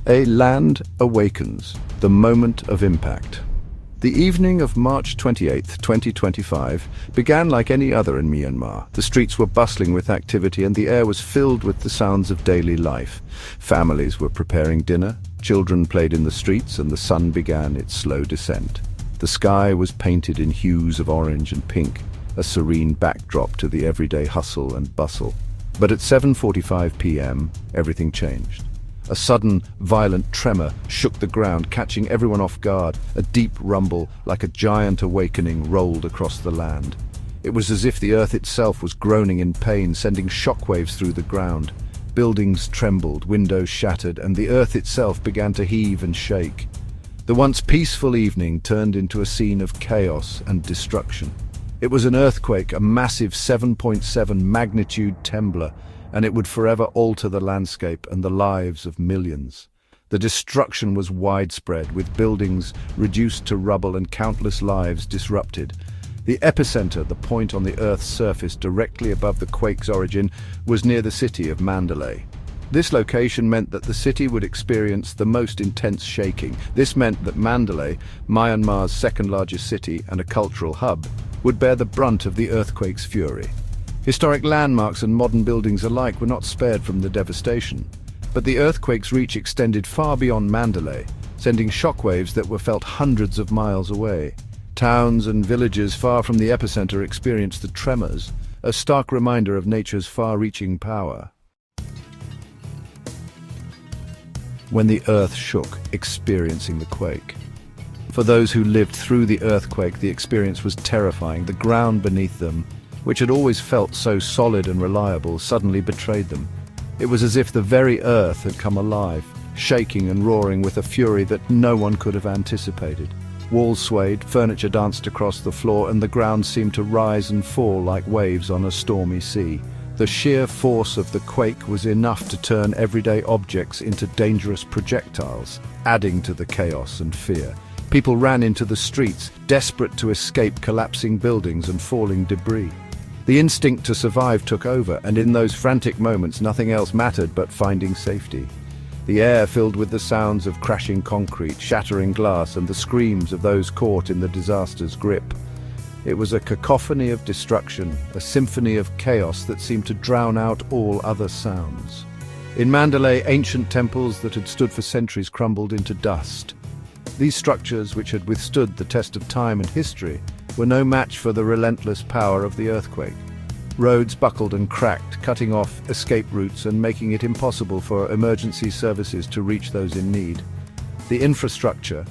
A land awakens, the moment of impact. The evening of March 28, 2025, began like any other in Myanmar. The streets were bustling with activity and the air was filled with the sounds of daily life. Families were preparing dinner, children played in the streets, and the sun began its slow descent. The sky was painted in hues of orange and pink, a serene backdrop to the everyday hustle and bustle. But at 7:45 p.m., everything changed. A sudden, violent tremor shook the ground, catching everyone off guard. A deep rumble, like a giant awakening, rolled across the land. It was as if the earth itself was groaning in pain, sending shockwaves through the ground. Buildings trembled, windows shattered, and the earth itself began to heave and shake. The once peaceful evening turned into a scene of chaos and destruction. It was an earthquake, a massive 7.7 magnitude trembler, and it would forever alter the landscape and the lives of millions. The destruction was widespread, with buildings reduced to rubble and countless lives disrupted. The epicenter, the point on the Earth's surface directly above the quake's origin, was near the city of Mandalay. This location meant that the city would experience the most intense shaking. This meant that Mandalay, Myanmar's second-largest city and a cultural hub, would bear the brunt of the earthquake's fury. Historic landmarks and modern buildings alike were not spared from the devastation. But the earthquake's reach extended far beyond Mandalay, sending shockwaves that were felt hundreds of miles away. Towns and villages far from the epicenter experienced the tremors, a stark reminder of nature's far-reaching power. When the earth shook, experiencing the quake. For those who lived through the earthquake, the experience was terrifying. The ground beneath them, which had always felt so solid and reliable, suddenly betrayed them. It was as if the very earth had come alive, shaking and roaring with a fury that no one could have anticipated. Walls swayed, furniture danced across the floor, and the ground seemed to rise and fall like waves on a stormy sea. The sheer force of the quake was enough to turn everyday objects into dangerous projectiles, adding to the chaos and fear. People ran into the streets, desperate to escape collapsing buildings and falling debris. The instinct to survive took over, and in those frantic moments nothing else mattered but finding safety. The air filled with the sounds of crashing concrete, shattering glass, and the screams of those caught in the disaster's grip. It was a cacophony of destruction, a symphony of chaos that seemed to drown out all other sounds. In Mandalay, ancient temples that had stood for centuries crumbled into dust. These structures, which had withstood the test of time and history, were no match for the relentless power of the earthquake. Roads buckled and cracked, cutting off escape routes and making it impossible for emergency services to reach those in need. The infrastructure,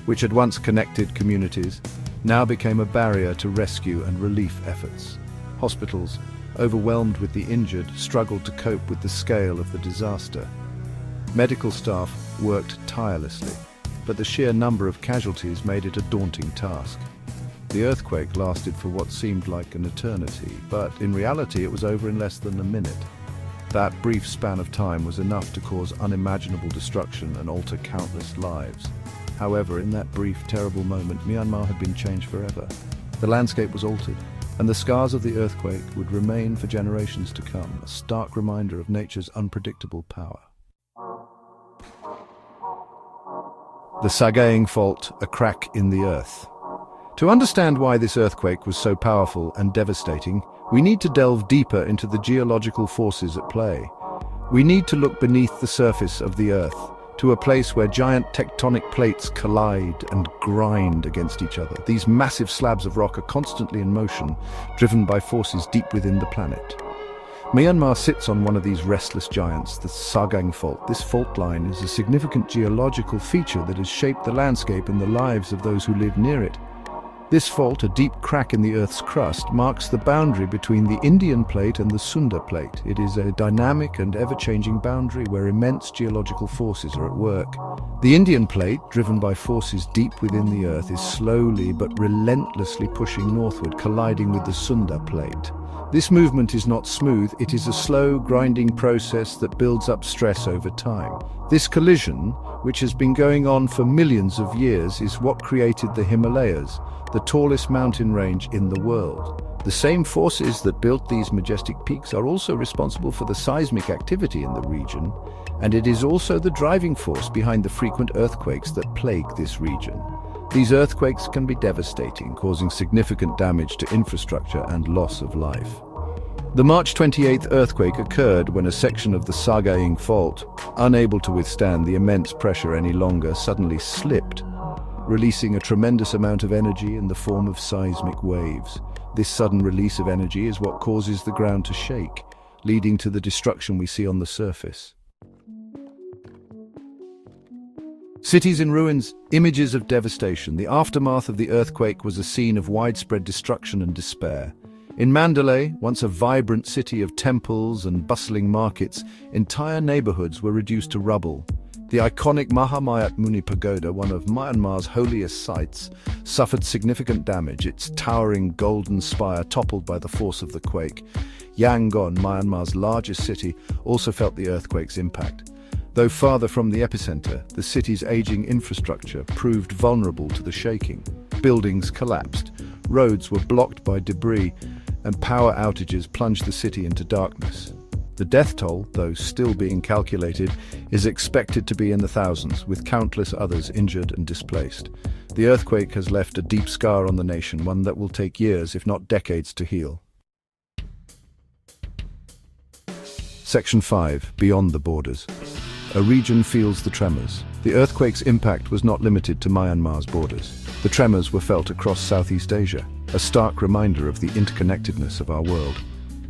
which had once connected communities, now became a barrier to rescue and relief efforts. Hospitals, overwhelmed with the injured, struggled to cope with the scale of the disaster. Medical staff worked tirelessly, but the sheer number of casualties made it a daunting task. The earthquake lasted for what seemed like an eternity, but in reality it was over in less than a minute. That brief span of time was enough to cause unimaginable destruction and alter countless lives. However, in that brief, terrible moment, Myanmar had been changed forever. The landscape was altered, and the scars of the earthquake would remain for generations to come, a stark reminder of nature's unpredictable power. The Sagaing Fault, a crack in the earth. To understand why this earthquake was so powerful and devastating, we need to delve deeper into the geological forces at play. We need to look beneath the surface of the earth, to a place where giant tectonic plates collide and grind against each other. These massive slabs of rock are constantly in motion, driven by forces deep within the planet. Myanmar sits on one of these restless giants, the Sagaing Fault. This fault line is a significant geological feature that has shaped the landscape and the lives of those who live near it. This fault, a deep crack in the Earth's crust, marks the boundary between the Indian Plate and the Sunda Plate. It is a dynamic and ever-changing boundary where immense geological forces are at work. The Indian Plate, driven by forces deep within the Earth, is slowly but relentlessly pushing northward, colliding with the Sunda Plate. This movement is not smooth, it is a slow, grinding process that builds up stress over time. This collision, which has been going on for millions of years, is what created the Himalayas, the tallest mountain range in the world. The same forces that built these majestic peaks are also responsible for the seismic activity in the region, and it is also the driving force behind the frequent earthquakes that plague this region. These earthquakes can be devastating, causing significant damage to infrastructure and loss of life. The March 28th earthquake occurred when a section of the Sagaing Fault, unable to withstand the immense pressure any longer, suddenly slipped, releasing a tremendous amount of energy in the form of seismic waves. This sudden release of energy is what causes the ground to shake, leading to the destruction we see on the surface. Cities in ruins, images of devastation. The aftermath of the earthquake was a scene of widespread destruction and despair. In Mandalay, once a vibrant city of temples and bustling markets, entire neighborhoods were reduced to rubble. The iconic Mahamayat Muni Pagoda, one of Myanmar's holiest sites, suffered significant damage, its towering golden spire toppled by the force of the quake. Yangon, Myanmar's largest city, also felt the earthquake's impact. Though farther from the epicenter, the city's aging infrastructure proved vulnerable to the shaking. Buildings collapsed, roads were blocked by debris, and power outages plunged the city into darkness. The death toll, though still being calculated, is expected to be in the thousands, with countless others injured and displaced. The earthquake has left a deep scar on the nation, one that will take years, if not decades, to heal. Section 5. Beyond the borders. A region feels the tremors. The earthquake's impact was not limited to Myanmar's borders. The tremors were felt across Southeast Asia, a stark reminder of the interconnectedness of our world.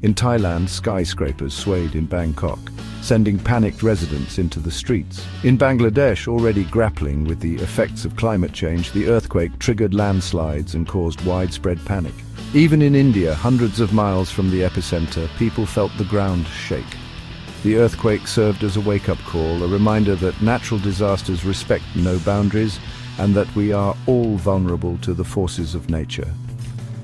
In Thailand, skyscrapers swayed in Bangkok, sending panicked residents into the streets. In Bangladesh, already grappling with the effects of climate change, the earthquake triggered landslides and caused widespread panic. Even in India, hundreds of miles from the epicenter, people felt the ground shake. The earthquake served as a wake-up call, a reminder that natural disasters respect no boundaries and that we are all vulnerable to the forces of nature.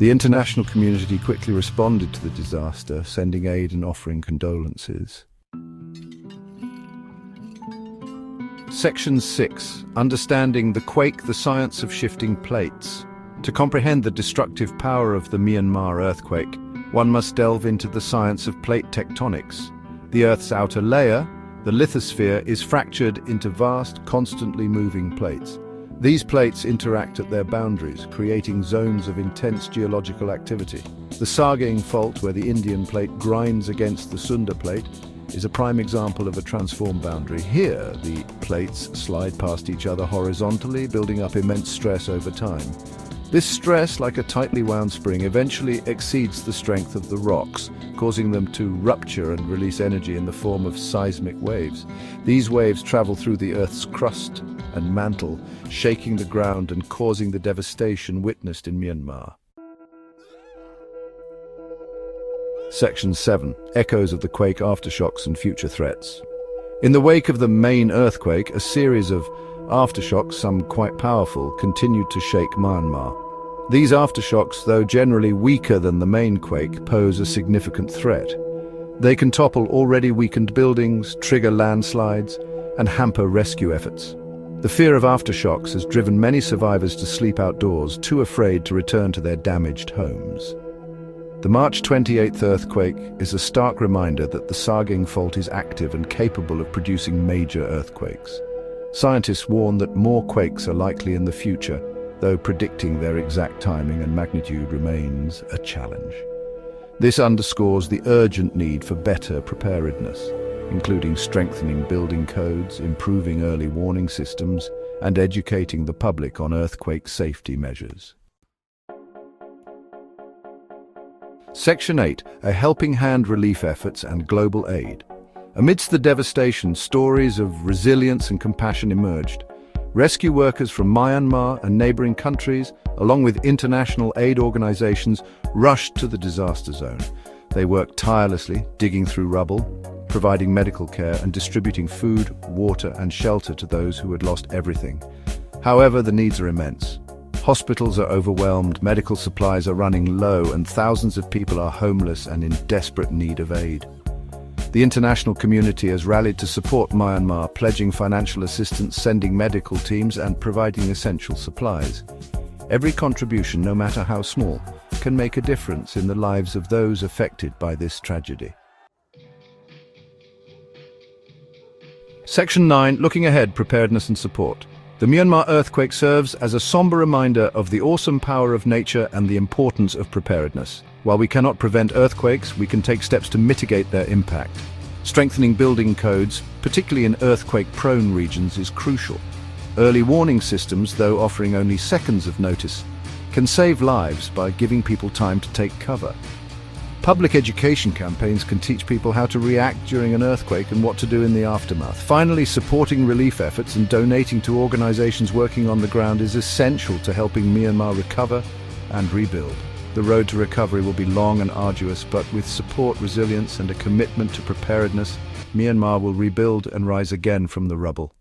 The international community quickly responded to the disaster, sending aid and offering condolences. Section 6. Understanding the quake, the science of shifting plates. To comprehend the destructive power of the Myanmar earthquake, one must delve into the science of plate tectonics. The Earth's outer layer, the lithosphere, is fractured into vast, constantly moving plates. These plates interact at their boundaries, creating zones of intense geological activity. The Sagaing Fault, where the Indian plate grinds against the Sunda plate, is a prime example of a transformed boundary. Here, the plates slide past each other horizontally, building up immense stress over time. This stress, like a tightly wound spring, eventually exceeds the strength of the rocks, causing them to rupture and release energy in the form of seismic waves. These waves travel through the Earth's crust and mantle, shaking the ground and causing the devastation witnessed in Myanmar. Section 7. Echoes of the quake, aftershocks and future threats. In the wake of the main earthquake, a series of aftershocks, some quite powerful, continued to shake Myanmar. These aftershocks, though generally weaker than the main quake, pose a significant threat. They can topple already weakened buildings, trigger landslides, and hamper rescue efforts. The fear of aftershocks has driven many survivors to sleep outdoors, too afraid to return to their damaged homes. The March 28th earthquake is a stark reminder that the Sagaing Fault is active and capable of producing major earthquakes. Scientists warn that more quakes are likely in the future, though predicting their exact timing and magnitude remains a challenge. This underscores the urgent need for better preparedness, including strengthening building codes, improving early warning systems, and educating the public on earthquake safety measures. Section 8. A helping hand, relief efforts and global aid. Amidst the devastation, stories of resilience and compassion emerged. Rescue workers from Myanmar and neighboring countries, along with international aid organizations, rushed to the disaster zone. They worked tirelessly, digging through rubble, providing medical care and distributing food, water and shelter to those who had lost everything. However, the needs are immense. Hospitals are overwhelmed, medical supplies are running low, and thousands of people are homeless and in desperate need of aid. The international community has rallied to support Myanmar, pledging financial assistance, sending medical teams, and providing essential supplies. Every contribution, no matter how small, can make a difference in the lives of those affected by this tragedy. Section 9, Looking Ahead, Preparedness and Support. The Myanmar earthquake serves as a somber reminder of the awesome power of nature and the importance of preparedness. While we cannot prevent earthquakes, we can take steps to mitigate their impact. Strengthening building codes, particularly in earthquake-prone regions, is crucial. Early warning systems, though offering only seconds of notice, can save lives by giving people time to take cover. Public education campaigns can teach people how to react during an earthquake and what to do in the aftermath. Finally, supporting relief efforts and donating to organizations working on the ground is essential to helping Myanmar recover and rebuild. The road to recovery will be long and arduous, but with support, resilience, and a commitment to preparedness, Myanmar will rebuild and rise again from the rubble.